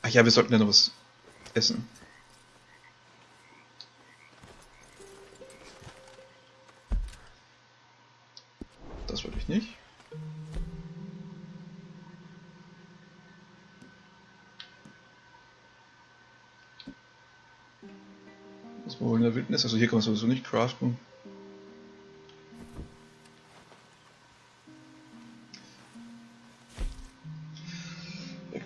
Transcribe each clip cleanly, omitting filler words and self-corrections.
Ach ja, wir sollten ja noch was essen. Das wollte ich nicht. Was wir wohl in der Wildnis? Also hier kann man sowieso nicht craften.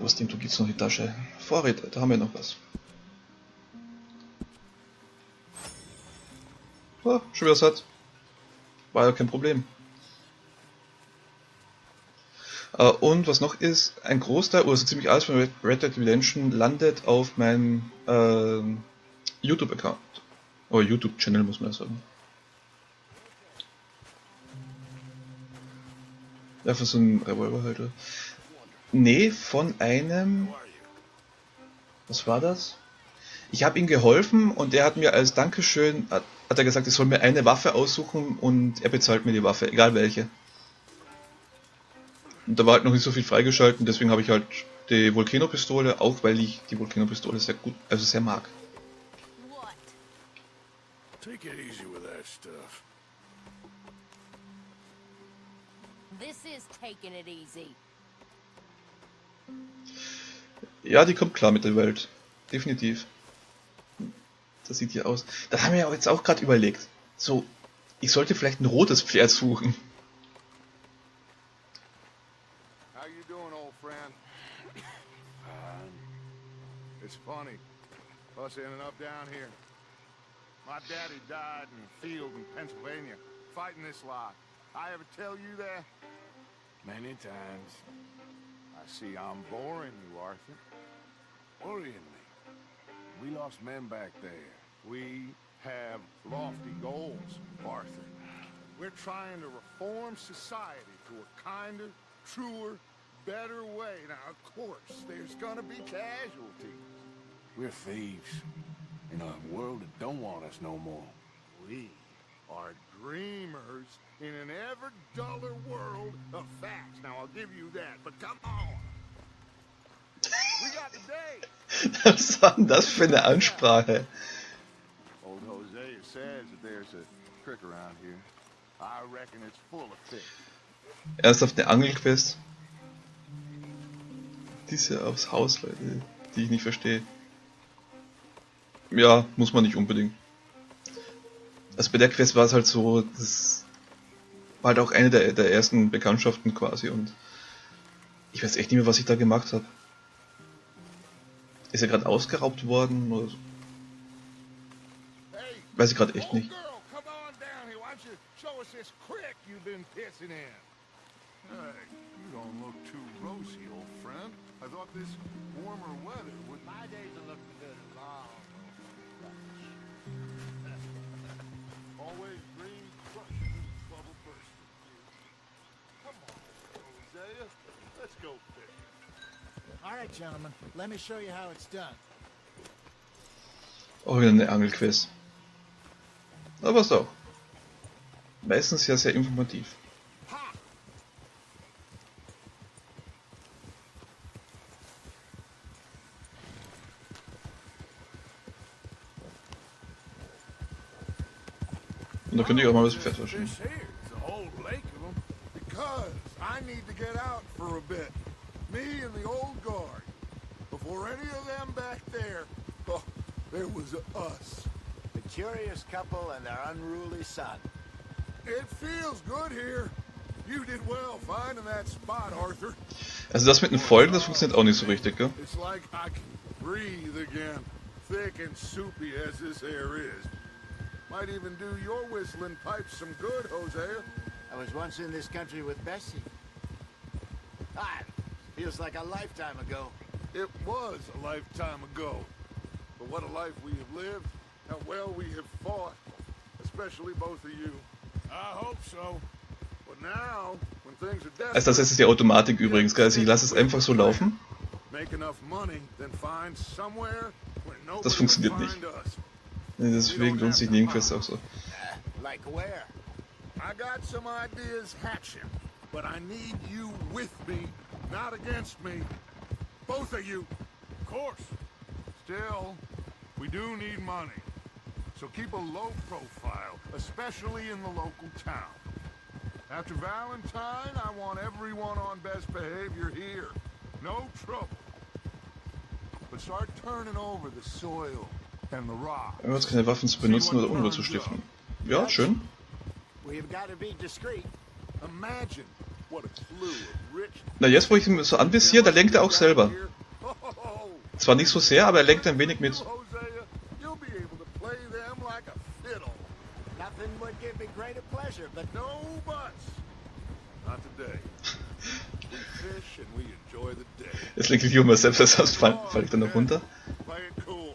Aus dem gibt es noch die Tasche. Vorräte, da haben wir noch was. Oh, schon wieder satt. War ja kein Problem. Und was noch ist, ein Großteil, oder so ziemlich alles von Red Dead Redemption landet auf meinem YouTube-Account. Oder YouTube-Channel muss man ja sagen. Ja, von so einem Revolverhalter. Nee, von einem... Was war das? Ich habe ihm geholfen und er hat mir als Dankeschön, hat er gesagt, ich soll mir eine Waffe aussuchen und er bezahlt mir die Waffe, egal welche. Und da war halt noch nicht so viel freigeschalten, deswegen habe ich halt die Volcano-Pistole, auch weil ich die Volcano-Pistole sehr gut, also sehr mag. Take it easy with that stuff. This is taking it easy. Ja, die kommt klar mit der Welt. Definitiv. Das sieht hier aus. Da haben wir ja jetzt auch gerade überlegt. So, ich sollte vielleicht ein rotes Pferd suchen. How you doing, old friend? It's funny, us ending up down here. My daddy died in a field in Pennsylvania, fighting this lot. I ever tell you that? Many times. I see I'm boring you, Arthur. Worrying me. We lost men back there. We have lofty goals, Arthur. We're trying to reform society to a kinder, truer, better way. Now, of course, there's gonna be casualties. We're thieves in a world that don't want us no more. We are dreamers in an ever duller world of facts. Now, I'll give you that, but come on. We got the day. Was war denn das für eine Ansprache? Old Hosea says that there's a creek around here. I reckon it's full of fish. Ernsthaft eine Angelquest? Diese aufs Haus, Leute, die ich nicht verstehe. Ja, muss man nicht unbedingt. Also bei der Quest war es halt so, das war halt auch eine der ersten Bekanntschaften quasi und ich weiß echt nicht mehr, was ich da gemacht habe. Ist er gerade ausgeraubt worden oder so? Weiß ich gerade echt nicht. All right, gentlemen, let me show you how it's done. Auch wieder eine Angelquest. Aber was auch. Meistens ja sehr informativ. Und da könnte ich auch mal das Pferd waschen. Me and the old guard. Before any of them back there, oh, there was us. The curious couple and their unruly son. It feels good here. You did well finding that spot, Arthur. Also das mit den Folgen, das funktioniert auch nicht so richtig, gell? It's like I can breathe again, thick and soupy as this air is. Might even do your whistling pipes some good, Hosea. I was once in this country with Bessie. Feels like a lifetime ago. It was a lifetime ago. But what a life we have lived, how well we have fought, especially both of you. I hope so. But now, when things are desperate, Also das ist die Automatik übrigens, gell? Also ich lasse es einfach so laufen. Make enough money, then find somewhere where nobody Das funktioniert will nicht. find us. Deswegen lohnt sich Nebenquests auch so. Like where? I got some ideas hatching, but I need you with me, not against me. Both of you. course. Still, we do need money. So keep a low profile, especially in the local town. After Valentine, I want everyone on best behavior here. No trouble. But start turning over the soil and the rock. Er hat keine Waffen zu benutzen oder Unruhe zu stiften. Ja, schön. We've got to be discreet. Imagine what a clue of rich. Na, jetzt wo ich ihn so anvisiere, da lenkt er auch selber. Zwar nicht so sehr, aber er lenkt ein wenig mit. Hosea, you'll be able to play them like a fiddle. Nothing would give me greater pleasure, but No buts. Not today. We fish and we enjoy the day. Jetzt lenkt ich immer selbst, sonst fall ich dann noch runter. Play it cool.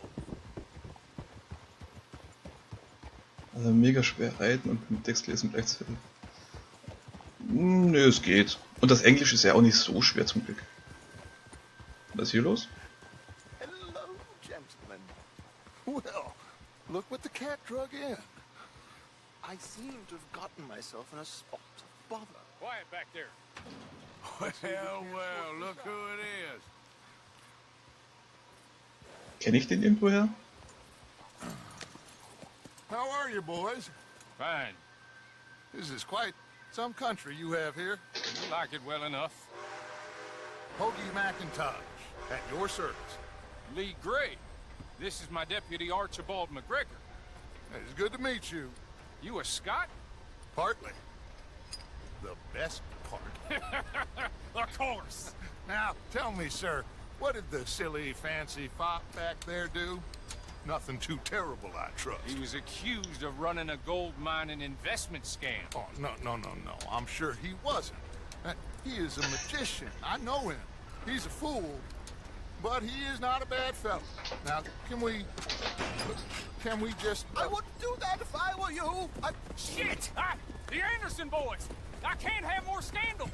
Also mega schwer reiten und mit Text lesen gleichzeitig. Nö, es geht. Und das Englisch ist ja auch nicht so schwer zum Glück. Was ist hier los? Hello, gentlemen. Well, look what the cat drug in. I seem to have gotten myself in a spot of bother. Quiet back there. Well, look who it is. Kenne ich den irgendwoher? How are you, boys? Fine. This is quite some country you have here. You like it well enough. Hoagie McIntosh, at your service. Lee Gray. This is my deputy Archibald McGregor. It's good to meet you. You a Scot? Partly. The best part. Of course. Now, tell me, sir, what did the silly, fancy fop back there do? Nothing too terrible, I trust. He was accused of running a gold mining investment scam. Oh, no. I'm sure he wasn't. He is a magician. I know him. He's a fool. But he is not a bad fellow. Now, can we just... I wouldn't do that if I were you. Shit! The Anderson boys! I can't have more scandal!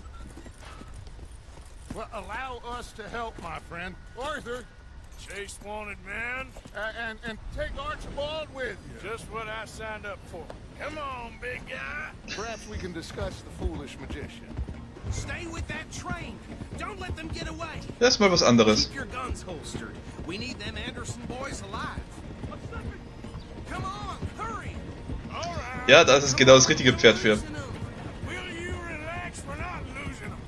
Well, allow us to help, my friend. Arthur, Chase wanted man. and take Archibald with you. Just what I signed up for. Come on, big guy. Perhaps we can discuss the foolish magician. Stay with that train. Don't let them get away. Das ist mal was anderes. Keep your guns holstered. We need them Anderson boys alive. Come on, hurry. All right. Ja, das ist genau das richtige Pferd für. Will you relax? We're not losing them.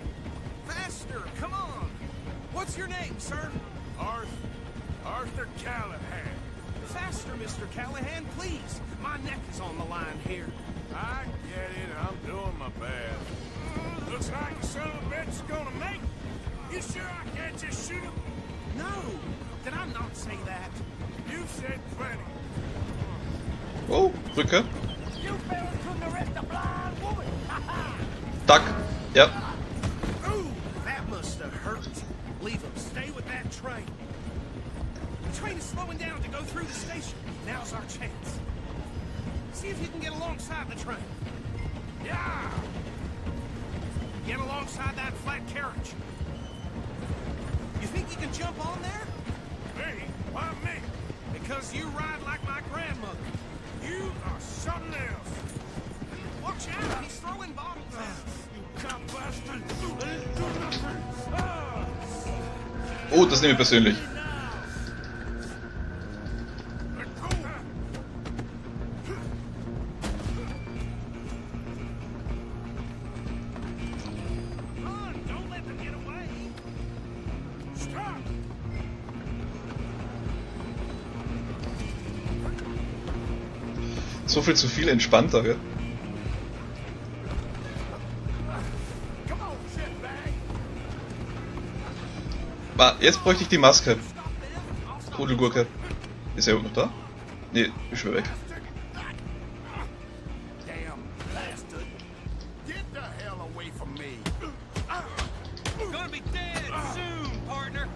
Faster, come on. What's your name, sir? Arthur Callahan. Faster, Mr. Callahan, please. My neck is on the line here. I get it. I'm doing my best. Looks like the son of a bitch is gonna make it. You sure I can't just shoot him? No, did I not say that? You've said plenty. Oh, Brücke. You fellas couldn't arrest a blind woman. Duck. Ja. Ooh, that must have hurt. Leave them. Stay with that train. The train is slowing down to go through the station. Now's our chance. See if you can get alongside the train. Yeah! Get alongside that flat carriage. You think you can jump on there? Me? Why me? Because you ride like my grandmother. You are something else. Watch out, he's throwing bottles at us. You cop bastard. Ain't do nothing. Ah! Oh, das nehme ich persönlich. So viel zu viel entspannter, gell? Jetzt bräuchte ich die Maske. Pudelgurke. Ist er noch da? Nee, ist schon weg. Damn bastard. Get the hell away from me. Gonna be dead soon, partner.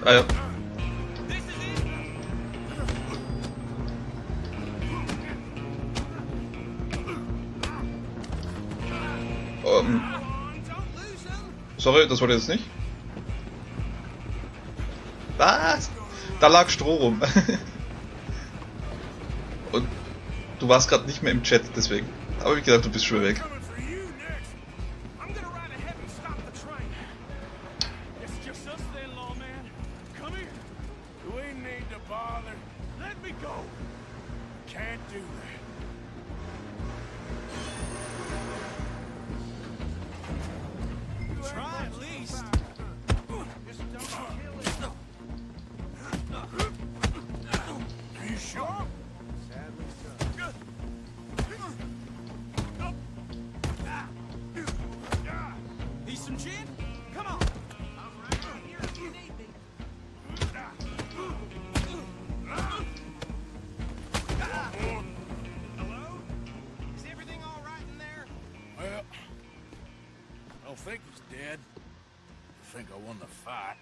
Ah ja. This is it. Don't lose them. Sorry, das wollte ich jetzt nicht. Was? Da lag Stroh rum. Und Du warst gerade nicht mehr im Chat, deswegen. Aber wie gesagt, du bist schon weg. Coming for you next. I'm gonna ride ahead and stop the train. It's just us then, lawman. Come here. We need to bother. Let me go. Can't do that. Try at least. Just don't kill it. Are you sure? Sadly so. Need some gin? Come on. I'm right here if you need me. Hello? Is everything all right in there? Well, I don't think he's dead. I think I won the fight.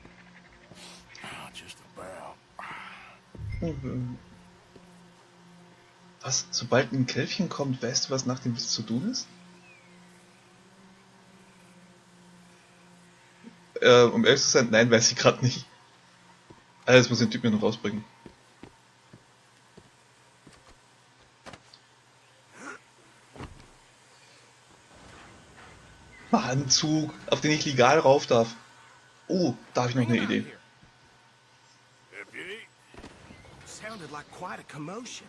Just about. Was? Sobald ein Kälfchen kommt, weißt du, was nach dem Biss zu tun ist? Um ehrlich zu sein, nein, weiß ich gerade nicht. Also, jetzt muss ich den Typ mir noch rausbringen. Ein Zug, auf den ich legal rauf darf. Oh, da habe ich noch eine Idee. Deputy, Sounded like quite a commotion.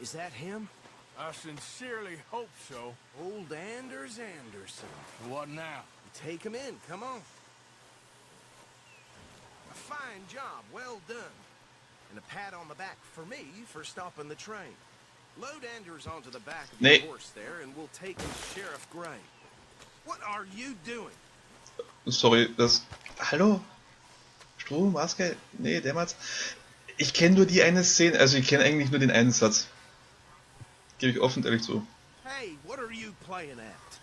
Is that him? I sincerely hope so. Old Anders Anderson. What now? Take him in, come on. A fine job, well done. And a pat on the back for me for stopping the train. Load Anders onto the back of Nee. the horse there and we'll take him to Sheriff Gray. What are you doing? Sorry, das... Hallo? Strom, Maske? Nee, damals... Ich kenne nur die eine Szene, also ich kenne eigentlich nur den einen Satz. Gebe ich offen und ehrlich zu. Hey, what are you playing at?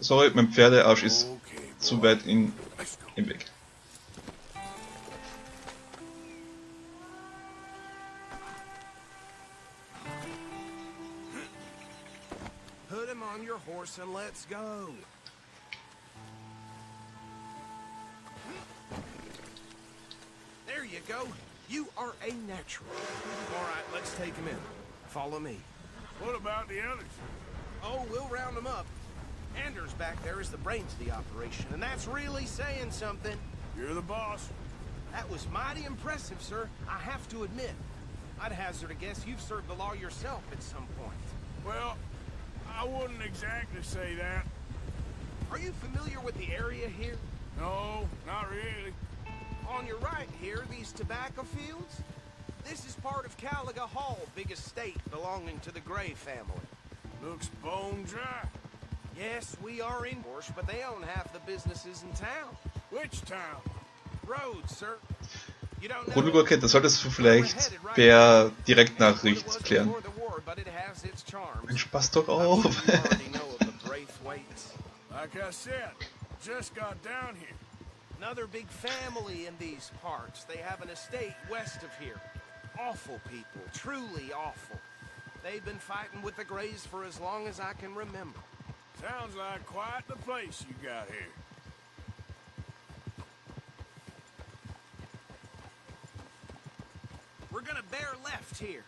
Sorry, mein Pferdearsch ist Okay, zu boy. weit Let's go. im Weg. Put him on your horse and let's go. There you go. You are a natural. All right, let's take him in. Follow me. What about the others? Oh, we'll round them up. Anders back there is the brains of the operation, and that's really saying something. You're the boss. That was mighty impressive, sir. I have to admit. I'd hazard a guess you've served the law yourself at some point. Well, I wouldn't exactly say that. Are you familiar with the area here? No, not really. On your right here, these tobacco fields? This is part of Caliga Hall, big estate belonging to the Gray family. Looks bone dry. Yes, we are in Bush, but they own half the businesses in town. Which town? Roads, sir. You don't know Grundüberkennt, das solltest du vielleicht per Direktnachricht klären. before the war, but it has its charms. Mensch, pass doch I'm auf! sure you already know of the Braithwaites. Like I said, just got down here. Another big family in these parts. They have an estate west of here. Awful people, truly awful. They've been fighting with the Grays for as long as I can remember. Sounds like quite the place you got here. We're gonna bear left here.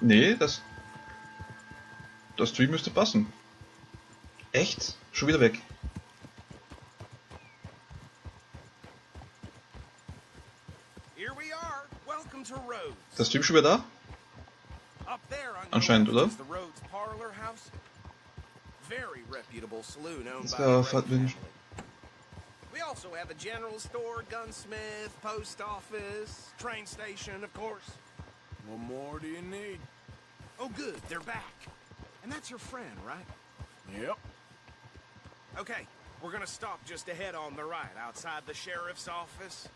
Nee, das Stream müsste passen. Echt? Schon wieder weg. Here we are. Welcome to Rhodes. Das Stream schon wieder Up there on your Anscheinend, left oder? is the Rhodes Parlor House. Very reputable saloon owned Das by war the Gray Fahrtwind. family. We also have a general store, gunsmith, post office, train station, of course. What more do you need? Oh, good, they're back. And that's your friend, right? Yep. Okay, we're gonna stop just ahead on the right, outside the sheriff's office.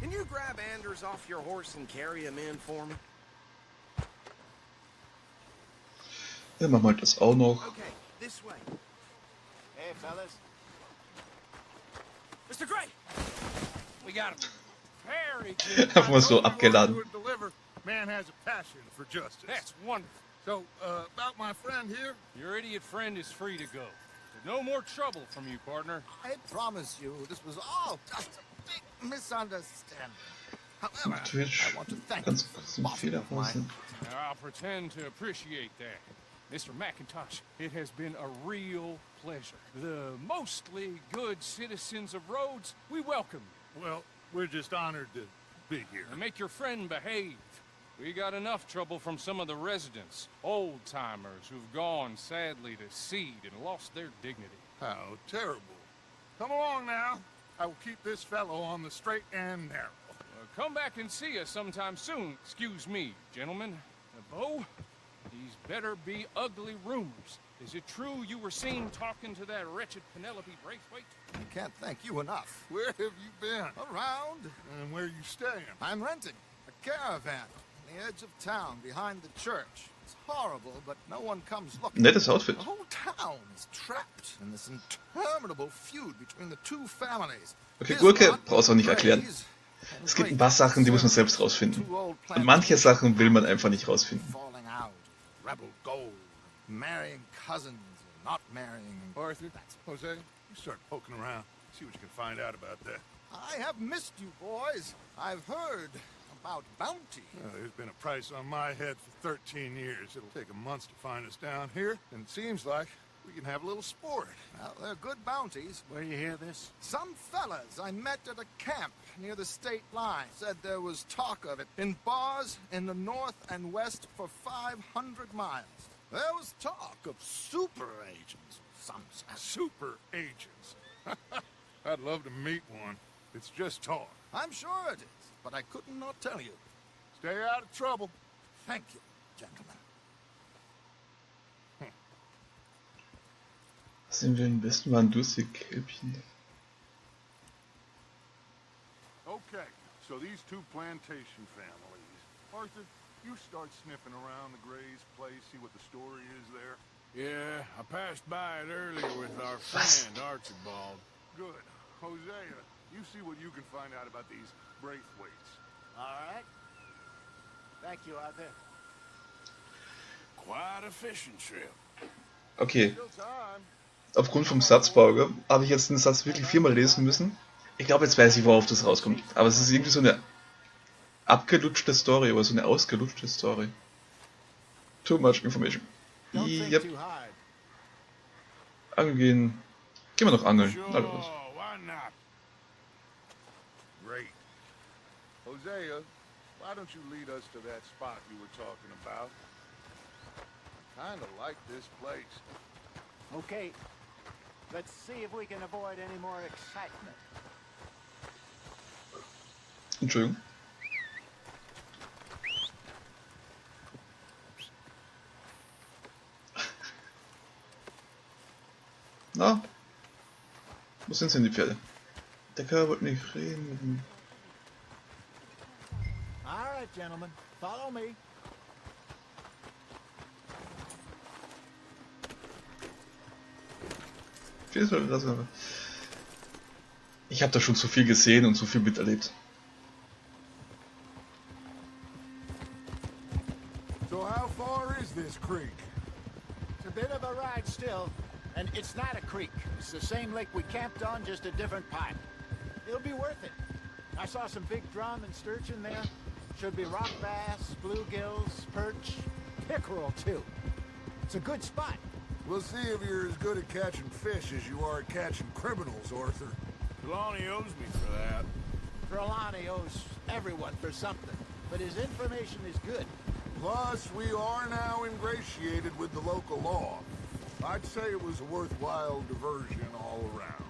Can you grab Anders off your horse and carry him in for me? Ja, machen wir halt das auch noch. Okay, this way. Hey, fellas. Mr. Gray! We got him. Very good. Einfach mal so I told you abgeladen. what you would deliver. Man has a passion for justice. That's wonderful. So, about my friend here? Your idiot friend is free to go. No more trouble from you, partner. I promise you, this was all just a big misunderstanding. However, Twitch I want to thank you ganz for kurz the einen bottom Fehler of my raus. Now, I'll pretend to appreciate that. Mr. McIntosh, it has been a real pleasure. The mostly good citizens of Rhodes, we welcome you. Well, we're just honored to be here. And make your friend behave. We got enough trouble from some of the residents, old-timers who've gone, sadly, to seed and lost their dignity. How terrible. Come along now. I will keep this fellow on the straight and narrow. Come back and see us sometime soon. Excuse me, gentlemen. Bo, these better be ugly rumors. Is it true you were seen talking to that wretched Penelope Braithwaite? I can't thank you enough. Where have you been? Around, And where you staying? I'm renting a caravan on the edge of town behind the church. It's horrible, but no one comes looking. Nettes Outfit. The whole town is trapped in this interminable feud between the two families. Okay, Gurke brauchst du auch nicht erklären. Es gibt ein paar Sachen, die muss man selbst rausfinden. Und manche Sachen will man einfach nicht rausfinden. Falling out, rebel gold, marrying cousins, or not marrying. Arthur, Jose, you start poking around. See what you can find out about that. I have missed you, boys. I've heard about bounty. There's been a price on my head for 13 years. It'll take a month to find us down here, and it seems like we can have a little sport. Well, they're good bounties. Where you hear this? Some fellas I met at a camp near the state line said there was talk of it in bars in the north and west for 500 miles. There was talk of super agents, some said. Super agents. I'd love to meet one. It's just talk. I'm sure it is, but I could not tell you. Stay out of trouble. Thank you, gentlemen. Sehen wir im Westen waren durstige Kälbchen. Okay, so these two plantation families. Arthur, you start sniffing around the Gray's place, see what the story is there. Yeah, I passed by it earlier with our friend Archibald. Good. Hosea, you see what you can find out about these Braithwaites. All right. Thank you, Arthur. Quite a fishing trip. Okay, Still time. aufgrund vom Satzbau habe ich jetzt den Satz wirklich viermal lesen müssen. Ich glaube, jetzt weiß ich, worauf das rauskommt. Aber es ist irgendwie so eine abgelutschte Story oder so eine ausgelutschte Story. Too much information. Don't think Yep. too hard. Angeln gehen. Gehen wir noch angeln. Sure, Na los. why not? Great. Hosea, why don't you lead us to that spot you were talking about? Kinda like this place. Okay. Let's see if we can avoid any more excitement. Entschuldigung. Na? Wo sind denn die Pferde? Der Kerl wollte nicht reden mit dem... All right, gentlemen. Follow me. Ich habe da schon zu viel gesehen und zu viel miterlebt. So how far is this creek? It's a bit of a ride still, and it's not a creek. It's the same lake we camped on, just a different pipe. It'll be worth it. I saw some big drum and sturgeon there. Should be rock bass, bluegills, perch, pickerel too. It's a good spot. We'll see if you're as good at catching fish as you are at catching criminals, Arthur. Trelawney owes me for that. Trelawney owes everyone for something, but his information is good. Plus, we are now ingratiated with the local law. I'd say it was a worthwhile diversion all around.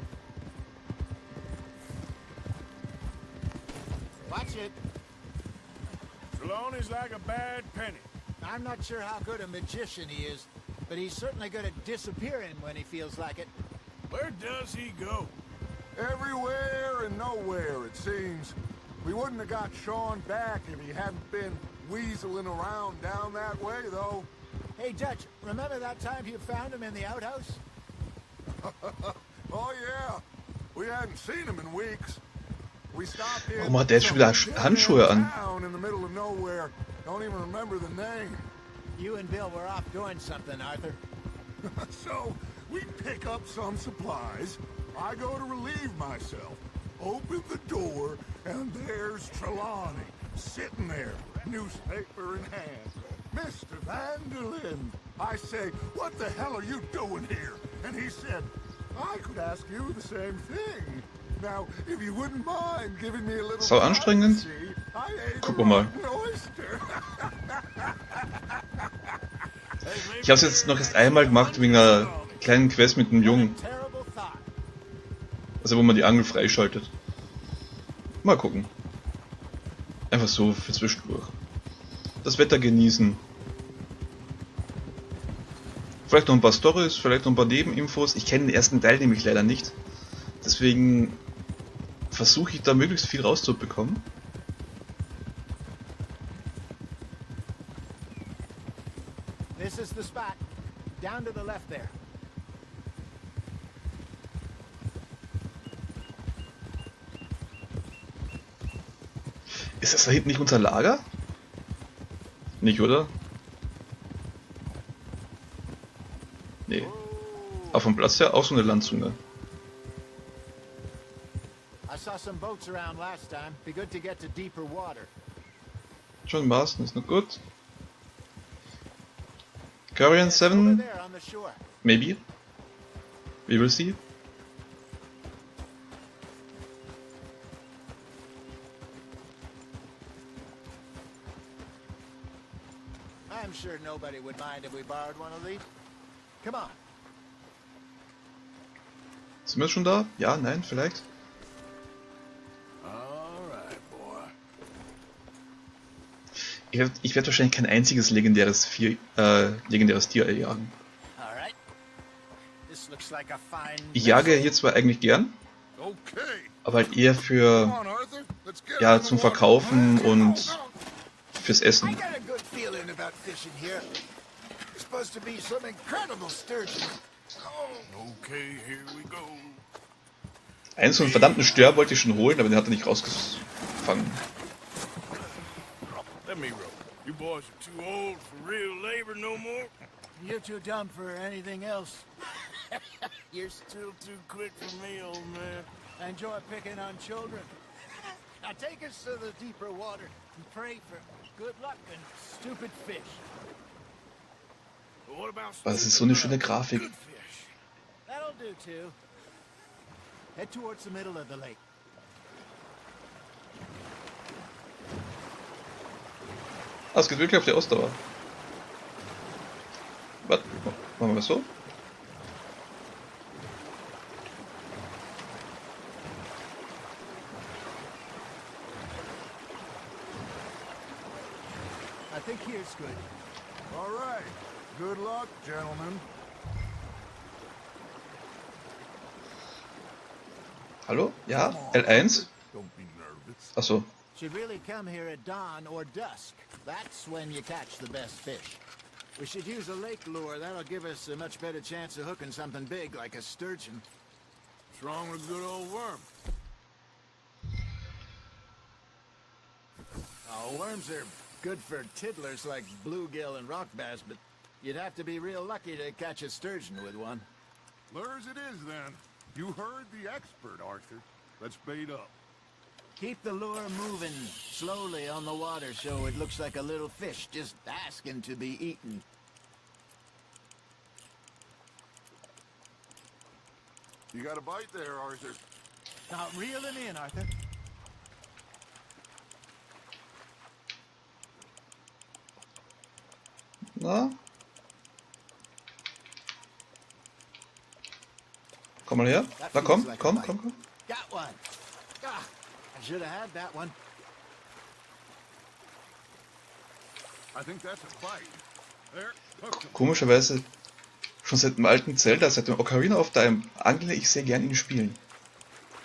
Watch it. Trelawney's like a bad penny. I'm not sure how good a magician he is, but he's certainly good at disappearing when he feels like it. Where does he go? Everywhere and nowhere, it seems. We wouldn't have got Sean back if he hadn't been weaseling around down that way, though. Hey, Dutch, remember that time you found him in the outhouse? Oh, yeah. We hadn't seen him in weeks. We stopped in Warum hat der jetzt schon wieder Handschuhe an? town in the middle of nowhere Don't even remember the name. You and Bill were off doing something, Arthur. So, we pick up some supplies. I go to relieve myself. Open the door, and there's Trelawney, sitting there, newspaper in hand. Mr. Vanderlyn. I say, what the hell are you doing here? And he said, I could ask you the same thing. Now, if you wouldn't mind giving me a little So anstrengend. privacy, I ate Gucken a wir mal. rotten oyster. Ich habe es jetzt noch erst einmal gemacht wegen einer kleinen Quest mit einem Jungen. Terrible thought. Also wo man die Angel freischaltet. Mal gucken. Einfach so für zwischendurch. Das Wetter genießen. Vielleicht noch ein paar Storys, vielleicht noch ein paar Nebeninfos. Ich kenne den ersten Teil nämlich leider nicht. Deswegen versuche ich da möglichst viel rauszubekommen. This is the spot. Down to the left there. Ist das da hinten nicht unser Lager? Nicht, oder? Nee. Aber vom Platz her auch so eine Landzunge. I saw some boats around last time. Be good to get to deeper water. John Marston ist noch gut. Korean Over 7, there on the shore. maybe. We will see. I'm sure nobody would mind if we borrowed one of these. Come on. Sind wir schon da? Ja, nein, vielleicht. Alright, boy. Ich werd wahrscheinlich kein einziges legendäres Tier erjagen. All right. This looks like a fine. Ich jage hier zwar eigentlich gern, Okay. aber halt eher für, Come on, Arthur. Let's get ja, out of the zum water. Verkaufen und fürs I Essen. got a good feeling about fishing here. There's supposed to be some incredible sturgeon. Okay, here we go. Einen so einen verdammten Stör wollte ich schon holen, aber den hat er nicht rausgefangen. Let me roll. You boys are too old for real labor no more. You're too dumb for anything else. You're still too quick for me, old man. I enjoy picking on children. Now take us to the deeper water and pray for good luck and stupid fish. But what about Das ist so eine schöne Grafik. good fish? That'll do too. Head towards the middle of the lake. Ah, es geht wirklich auf die Ausdauer. Was? Machen wir das so? I think here's good. All right. Good luck, gentlemen. Hallo? Ja? L1? Don't be nervous. Achso. Should really come here at dawn or dusk. That's when you catch the best fish. We should use a lake lure. That'll give us a much better chance of hooking something big like a sturgeon. What's wrong with good old worm? Oh, worms are good for tiddlers like bluegill and rock bass, but you'd have to be real lucky to catch a sturgeon with one. Lures it is, then. You heard the expert, Arthur. Let's bait up. Keep the lure moving slowly on the water so it looks like a little fish just asking to be eaten. You got a bite there, Arthur. Now reel him in, Arthur. Na? Komm mal her. Na komm, komm, komm, komm. Got one. Ah, I should have had that one. I think that's a bite. There, hooked him. Komischerweise schon seit dem alten Zelda, seit dem Ocarina of Time, angle ich sehr gern in Spielen.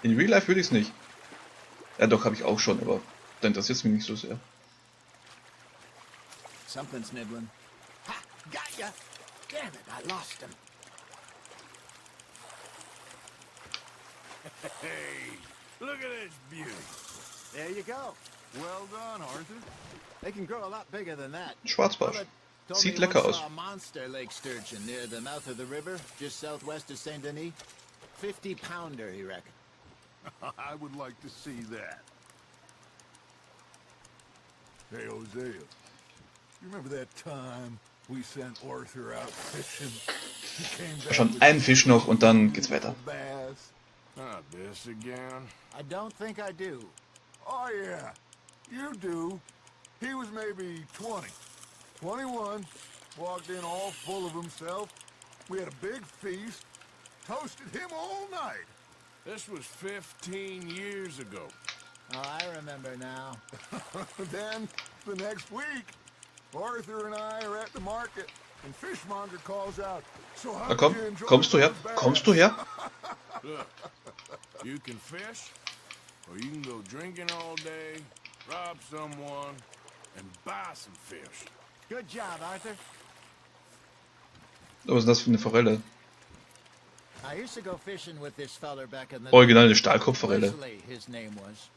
In Real Life würde ich es nicht. Ja doch, habe ich auch schon, aber da interessiert es mich nicht so sehr. Something's nibbling. Ha! Got ya! Damn it, I lost him. Hey, look at this beauty. There you go. Well done, Arthur. They can grow a lot bigger than that. Schwarzbarsch. Told me Sieht he lecker once aus. saw a monster lake sturgeon near the mouth of the river, just southwest of Saint Denis. 50-pounder, he reckoned. I would like to see that. Hey, Hosea. You remember that time we sent Arthur out fishing? He came back Schon with ein Fisch noch und dann geht's weiter. bass. Not this again. I don't think I do. Oh, yeah. You do. He was maybe 20. 21. Walked in all full of himself. We had a big feast. Toasted him all night. This was 15 years ago. Oh, I remember now. Then, the next week, Arthur and I are at the market, and Fishmonger calls out, "So how Na komm, did you enjoy kommst du her? those bass?" Kommst du her? Look, you can fish, or you can go drinking all day, rob someone, and buy some fish. Good job, Arthur. Was ist das für eine Forelle? I used to go fishing with this feller back in the Original eine Stahlkopfforelle. Wesley, his name was.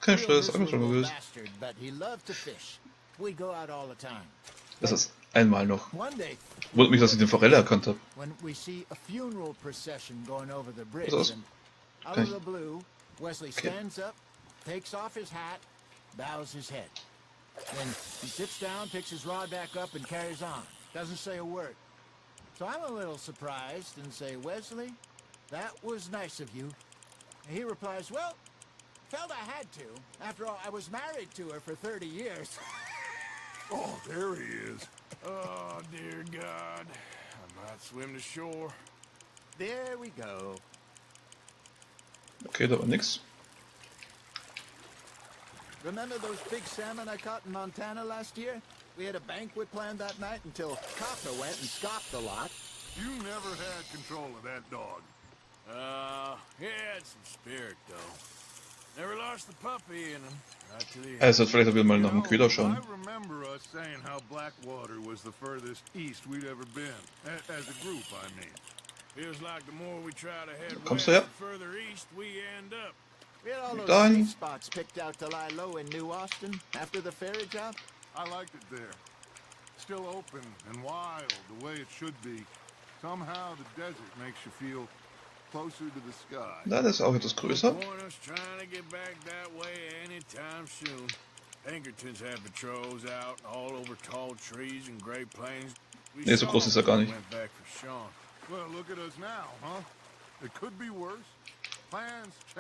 Kein Real Stress, einfach schon mal miserable gewusst. bastard, but he loved to fish. We'd go out all the time. Das ist einmal noch. One day, Wundert mich, dass ich den Forelle erkannt habe. when we see a funeral procession going over the bridge, Was ist das? and out Okay. of the blue, Wesley stands up, takes off his hat, bows his head. Then he sits down, picks his rod back up, and carries on. Doesn't say a word. So I'm a little surprised and say, "Wesley, that was nice of you." And he replies, "Well, felt I had to. After all, I was married to her for 30 years. Oh, there he is. Oh, dear God. I might swim to shore. There we go. Okay, da war nix. Remember those big salmon I caught in Montana last year? We had a banquet planned that night until Copper went and scoffed a lot. You never had control of that dog. He had some spirit, though. Never lost the puppy in him. Not till the end. Er sollte vielleicht auch wieder mal nach dem Köder schauen. I remember us saying how Blackwater was the furthest east we'd ever been. As a group, I mean. Feels like the more we try to head Kommst west, du her? the further east we end up. We had all those Done. safe spots picked out to lie low in New Austin after the ferry job. I liked it there. Still open and wild, the way it should be. Somehow the desert makes you feel closer to the sky. Na, das ist auch etwas größer. Point us trying to get back that way anytime soon. Pinkertons had patrols out all over tall trees and Great Plains. We Nee, so saw groß ist er gar when we nicht. went back for Sean. Well, look at us now, huh? It could be worse. Plans